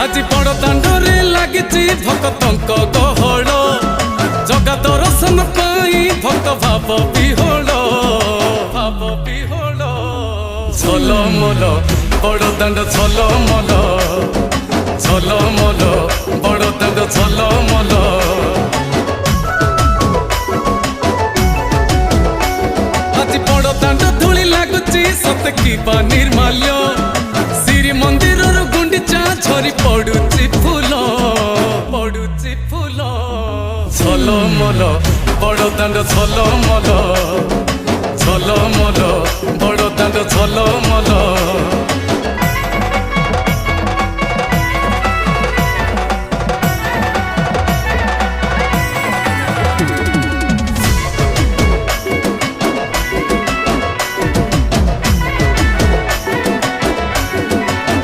आज बड़ दांडरे लागिची भक्तंक गहळ जगा दर्शन पाई भक्त भाव विहोल झलमल बड़ दांड झलमल झलमल बड़ दांड झलमल आज बड़ दांड धूली लागुची सत कि निर्माल्य श्री मंदिर गुंडीचा झरी पड़ुची फूल झलमल बड़ दांड झलमल झलमल बड़ दांड झलमल।